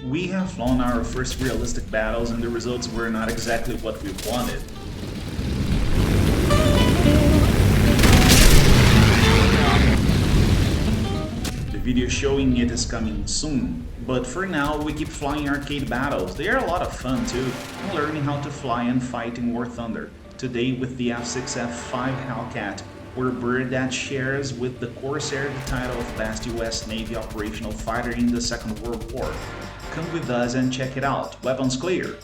We have flown our first realistic battles and the results were not exactly what we wanted. The video showing it is coming soon, but for now we keep flying arcade battles. They are a lot of fun too, and learning how to fly and fight in War Thunder. Today with the F6F5 Hellcat, we're a bird that shares with the Corsair the title of Best US Navy Operational Fighter in the Second World War. Come with us and check it out. Weapons clear!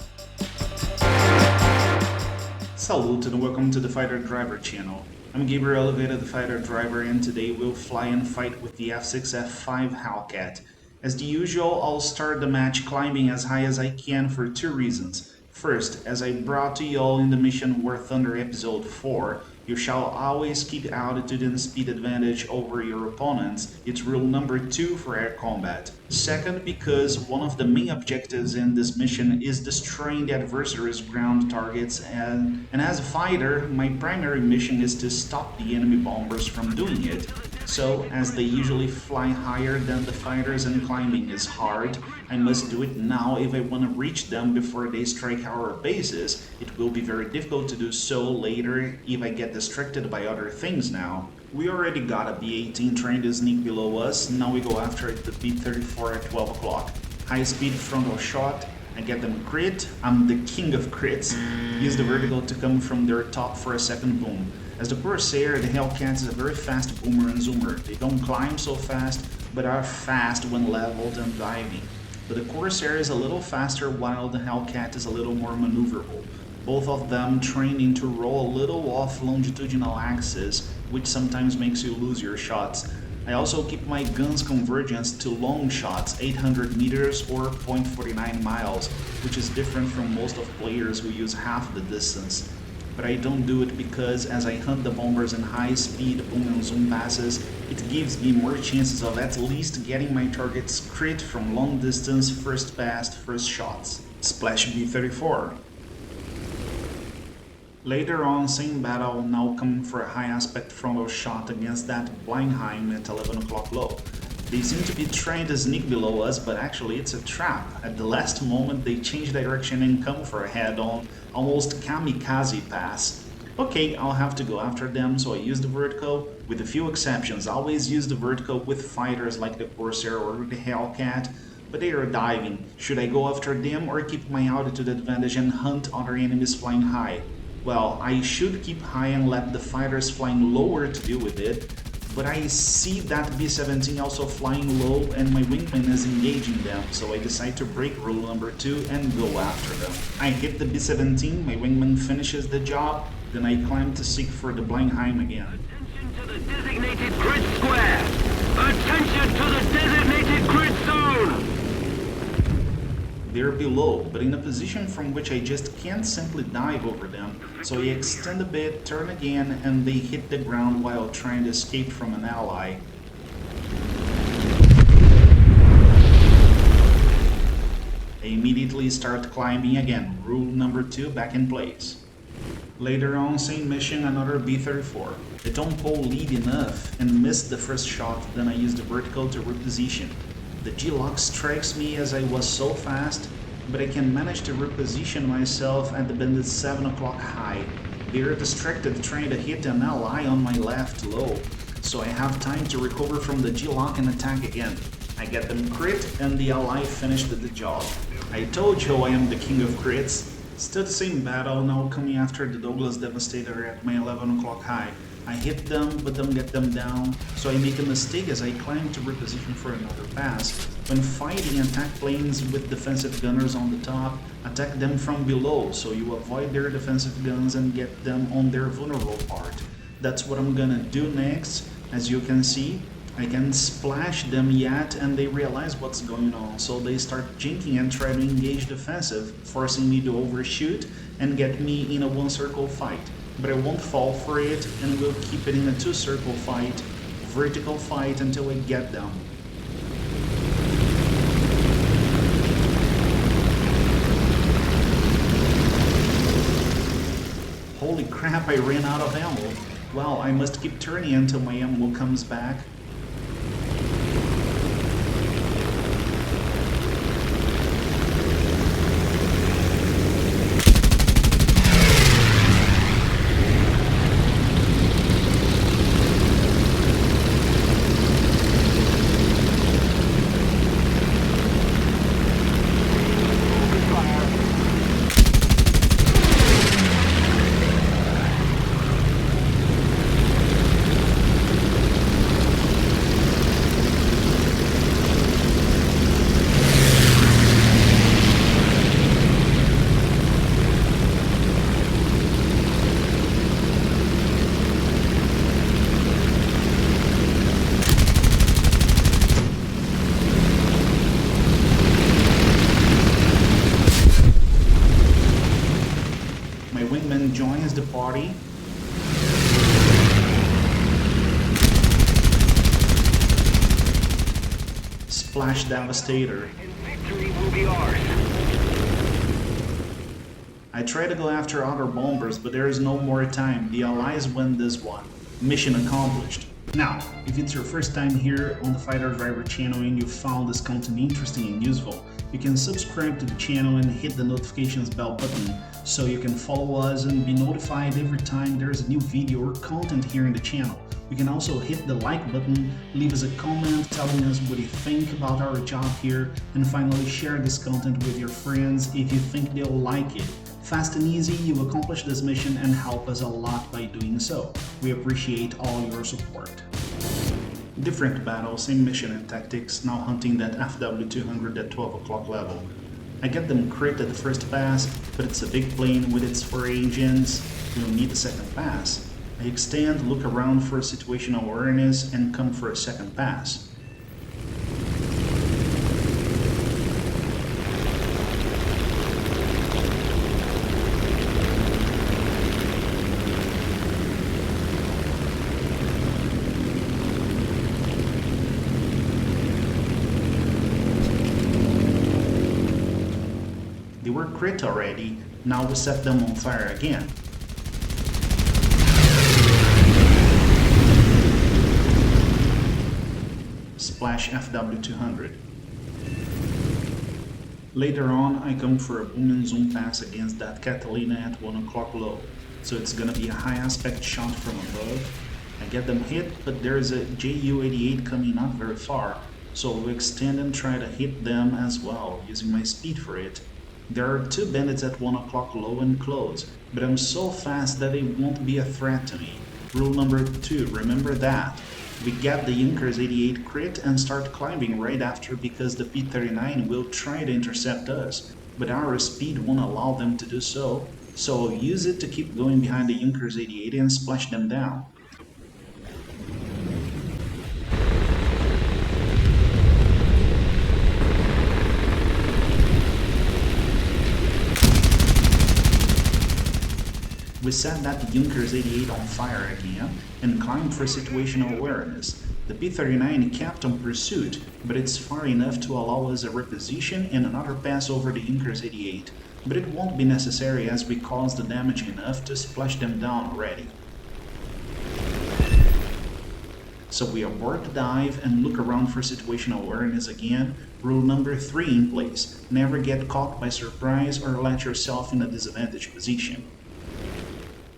Salute and welcome to the Fighter Driver channel. I'm Gabriel Oliveira, the Fighter Driver, and today we'll fly and fight with the F6F5 Hellcat. As the usual, I'll start the match climbing as high as I can for two reasons. First, as I brought to y'all in the Mission War Thunder episode 4, you shall always keep altitude and speed advantage over your opponents. It's rule number 2 for air combat. Second, because one of the main objectives in this mission is destroying the adversary's ground targets, and as a fighter, my primary mission is to stop the enemy bombers from doing it. So, as they usually fly higher than the fighters and climbing is hard, I must do it now if I want to reach them before they strike our bases. It will be very difficult to do so later if I get distracted by other things now. We already got a B-18 trying to sneak below us, now we go after the B-34 at 12 o'clock. High speed frontal shot, I get them crit, I'm the king of crits. Use the vertical to come from their top for a second boom. As the Corsair, the Hellcat is a very fast boomer and zoomer. They don't climb so fast, but are fast when leveled and diving. But the Corsair is a little faster while the Hellcat is a little more maneuverable. Both of them training to roll a little off longitudinal axis, which sometimes makes you lose your shots. I also keep my gun's convergence to long shots, 800 meters or 0.49 miles, which is different from most of players who use half the distance. But I don't do it because as I hunt the bombers in high speed boom and zoom passes, it gives me more chances of at least getting my targets crit from long distance first pass, first shots. Splash B-34. Later on, same battle, now coming for a high aspect frontal shot against that Blindheim at 11 o'clock low. They seem to be trying to sneak below us, but actually it's a trap. At the last moment they change direction and come for a head-on, almost kamikaze pass. Okay, I'll have to go after them, so I use the vertical. With a few exceptions, I always use the vertical with fighters like the Corsair or the Hellcat, but they are diving. Should I go after them or keep my altitude advantage and hunt other enemies flying high? Well, I should keep high and let the fighters flying lower to deal with it, but I see that B-17 also flying low and my wingman is engaging them, so I decide to break rule number 2 and go after them. I hit the B-17, my wingman finishes the job, then I climb to seek for the Blindheim again. Attention to the designated grid square! Attention to the designated grid zone! They're below, but in a position from which I just can't simply dive over them, so I extend a bit, turn again, and they hit the ground while trying to escape from an ally. I immediately start climbing again, rule number 2 back in place. Later on, same mission, another B-34. I don't pull lead enough and miss the first shot, then I use the vertical to reposition. The G-Lock strikes me as I was so fast, but I can manage to reposition myself at the bandit 7 o'clock high. They are distracted trying to hit an ally on my left low, so I have time to recover from the G-Lock and attack again. I get them crit and the ally finished the job. I told you I am the king of crits. Still the same battle, now coming after the Douglas Devastator at my 11 o'clock high. I hit them, but don't get them down, so I make a mistake as I climb to reposition for another pass. When fighting attack planes with defensive gunners on the top, attack them from below, so you avoid their defensive guns and get them on their vulnerable part. That's what I'm gonna do next. As you can see, I can splash them yet and they realize what's going on, so they start jinking and try to engage defensive, forcing me to overshoot and get me in a one-circle fight. But I won't fall for it and will keep it in a two-circle fight, vertical fight until I get them. Holy crap, I ran out of ammo. Well, I must keep turning until my ammo comes back. party. Splash Devastator. Victory will be ours. I try to go after other bombers, but there is no more time. The Allies win this one. Mission accomplished. Now, if it's your first time here on the Fighter Driver channel and you found this content interesting and useful, you can subscribe to the channel and hit the notifications bell button so you can follow us and be notified every time there's a new video or content here in the channel. You can also hit the like button, leave us a comment telling us what you think about our job here, and finally share this content with your friends if you think they'll like it. Fast and easy, you accomplish this mission and help us a lot by doing so. We appreciate all your support. Different battle, same mission and tactics, now hunting that FW200 at 12 o'clock level. I get them crit at the first pass, but it's a big plane with its 4 engines, we'll need a second pass. I extend, look around for situational awareness, and come for a second pass. They were crit already, now we set them on fire again. Splash FW200. Later on, I come for a boom and zoom pass against that Catalina at 1 o'clock low, so it's gonna be a high aspect shot from above. I get them hit, but there's a Ju-88 coming not very far, so we'll extend and try to hit them as well, using my speed for it. There are 2 bandits at 1 o'clock low and close, but I'm so fast that they won't be a threat to me. Rule number 2, remember that. We get the Junkers 88 crit and start climbing right after because the P-39 will try to intercept us, but our speed won't allow them to do so, so I'll use it to keep going behind the Junkers 88 and splash them down. We set that Junkers 88 on fire again and climb for situational awareness. The P-39 kept on pursuit, but it's far enough to allow us a reposition and another pass over the Junkers 88, but it won't be necessary as we caused the damage enough to splash them down already. So we abort the dive and look around for situational awareness again. Rule number 3 in place: never get caught by surprise or let yourself in a disadvantaged position.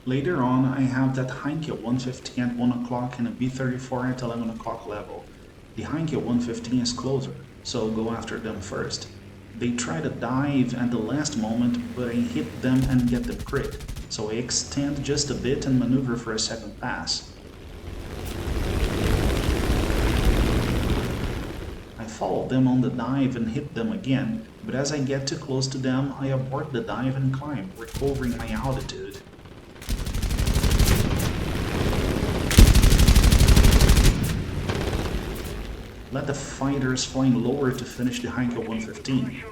Later on, I have that Heinkel 115 at 1 o'clock and a B-34 at 11 o'clock level. The Heinkel 115 is closer, so I'll go after them first. They try to dive at the last moment, but I hit them and get them crit, so I extend just a bit and maneuver for a second pass. I follow them on the dive and hit them again, but as I get too close to them, I abort the dive and climb, recovering my altitude. Let the fighters flying lower to finish the Heinkel 115.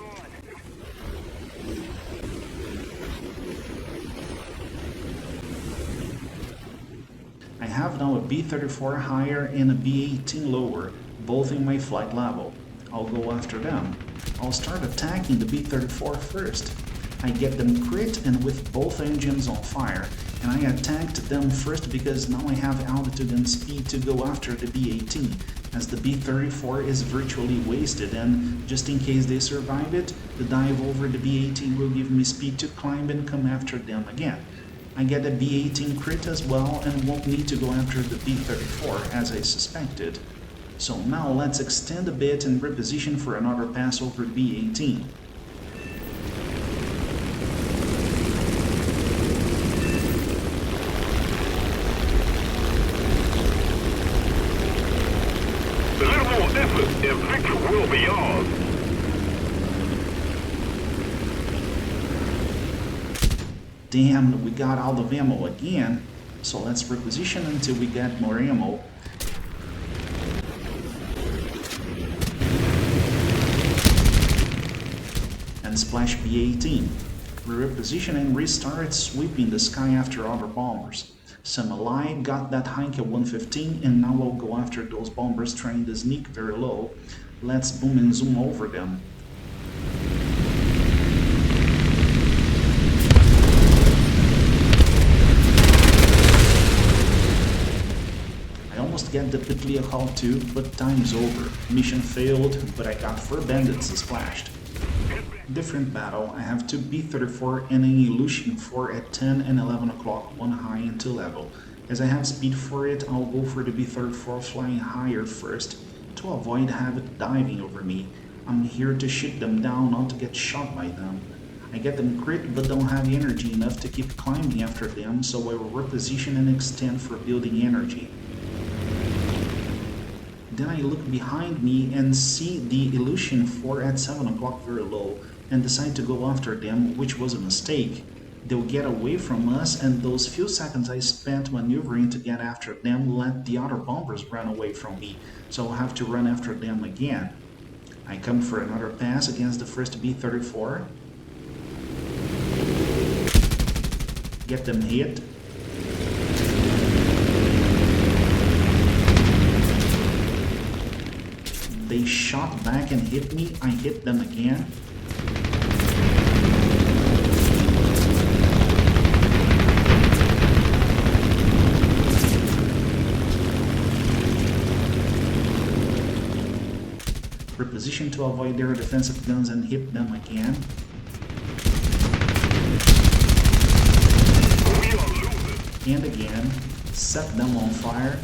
I have now a B-34 higher and a B-18 lower, both in my flight level. I'll go after them. I'll start attacking the B-34 first. I get them crit and with both engines on fire, and I attacked them first because now I have altitude and speed to go after the B-18, as the B-34 is virtually wasted, and just in case they survive it, the dive over the B-18 will give me speed to climb and come after them again. I get a B-18 crit as well and won't need to go after the B-34 as I suspected. So now let's extend a bit and reposition for another pass over the B-18. A little more effort and victory will be ours. Damn, we got out of ammo again, so let's reposition until we get more ammo. And splash B-18. We reposition and restart sweeping the sky after other bombers. Some ally got that Heinkel 115 and now I'll go after those bombers trying to sneak very low. Let's boom and zoom over them. Get the Petliakov too, but time's over. Mission failed, but I got 4 bandits splashed. Different battle, I have 2 B-34 and an Illusion 4 at 10 and 11 o'clock, one high and 2 level. As I have speed for it, I'll go for the B-34 flying higher first, to avoid have it diving over me. I'm here to shoot them down, not to get shot by them. I get them crit, but don't have energy enough to keep climbing after them, so I will reposition and extend for building energy. Then I look behind me and see the Illusion 4 at 7 o'clock very low and decide to go after them, which was a mistake. They'll get away from us, and those few seconds I spent maneuvering to get after them let the other bombers run away from me, so I'll have to run after them again. I come for another pass against the first B-34. Get them hit. They shot back and hit me, I hit them again. Reposition to avoid their defensive guns and hit them again. And again, set them on fire.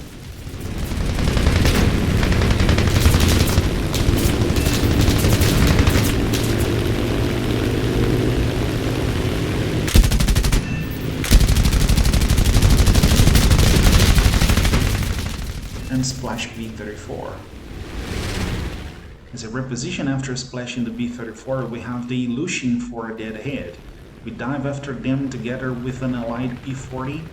And splash B-34. As a reposition after splashing the B-34, we have the Illusion 4 dead ahead. We dive after them together with an allied P-40.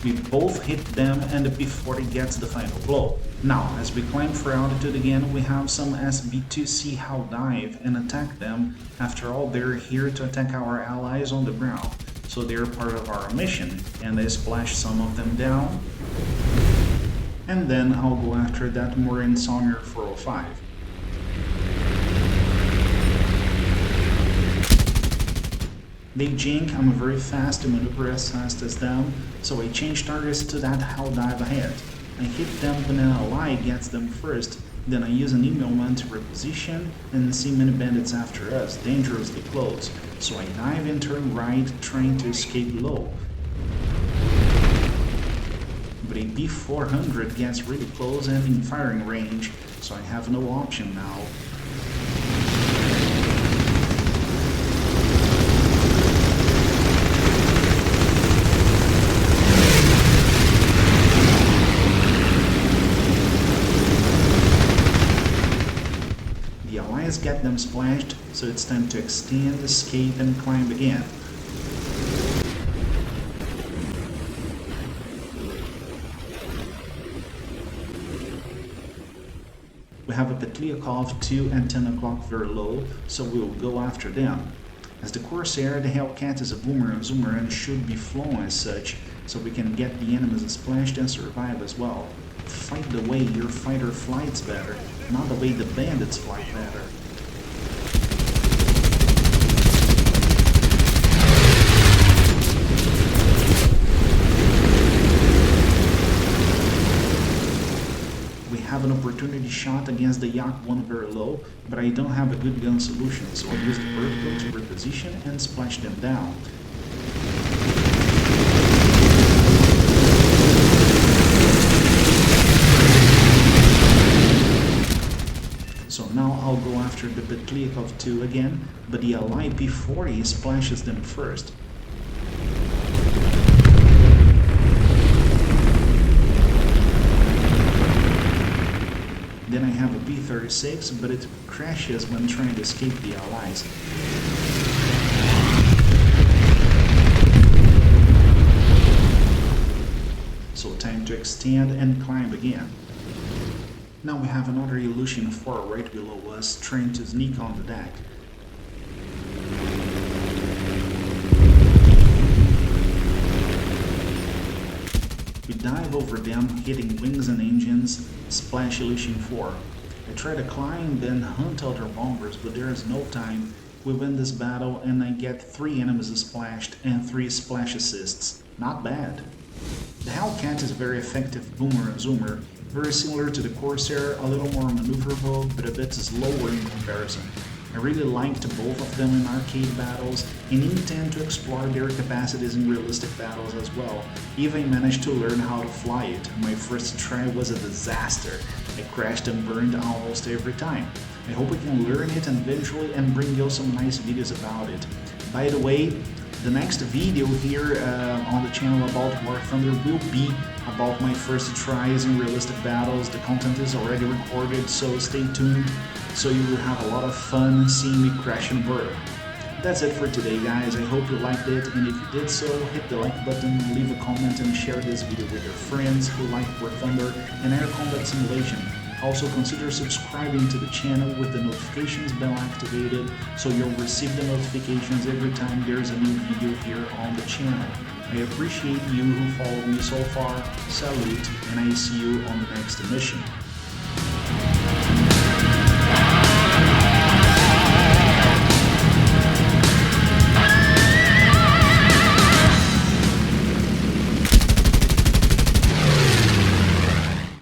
We both hit them and the P-40 gets the final blow. Now, as we climb for altitude again, we have some SB-2 see how dive and attack them. After all, they're here to attack our allies on the ground, so they're part of our mission, and I splash some of them down. And then I'll go after that Morin Songer 405. They jink, I'm very fast to maneuver as fast as them, so I change targets to that how dive ahead. I hit them when an ally gets them first, then I use an email man to reposition and see many bandits after us, dangerously close, so I dive and turn right, trying to escape low. But a B-400 gets really close and in firing range, so I have no option now. Get them splashed, so it's time to extend, escape, and climb again. We have a Petliakov 2 and 10 o'clock very low, so we'll go after them. As the Corsair, the Hellcat is a boomer and zoomer and should be flown as such, so we can get the enemies splashed and survive as well. Fight the way your fighter flies better, not the way the bandits fly better. Have an opportunity shot against the Yak-1 very low, but I don't have a good gun solution, so I use the vertical to reposition and splash them down. So now I'll go after the Petliakov 2 again, but the Allied P-40 splashes them first. Then I have a B-36, but it crashes when trying to escape the Allies. So time to extend and climb again. Now we have another Illusion 4 right below us trying to sneak on the deck. We dive over them, hitting wings and engines, splash Illusion 4. I try to climb, then hunt other bombers, but there is no time. We win this battle and I get 3 enemies splashed and 3 splash assists. Not bad. The Hellcat is a very effective boomer and zoomer, very similar to the Corsair, a little more maneuverable but a bit slower in comparison. I really liked both of them in arcade battles and intend to explore their capacities in realistic battles as well. Even managed to learn how to fly it. My first try was a disaster. I crashed and burned almost every time. I hope I can learn it eventually and bring you some nice videos about it. By the way, the next video here on the channel about War Thunder will be about my first tries in realistic battles. The content is already recorded, so stay tuned, so you will have a lot of fun seeing me crash and burn. That's it for today, guys. I hope you liked it, and if you did so, hit the like button, leave a comment, and share this video with your friends who like War Thunder and Air Combat Simulation. Also consider subscribing to the channel with the notifications bell activated so you'll receive the notifications every time there's a new video here on the channel. I appreciate you who followed me so far, salute, and I see you on the next mission.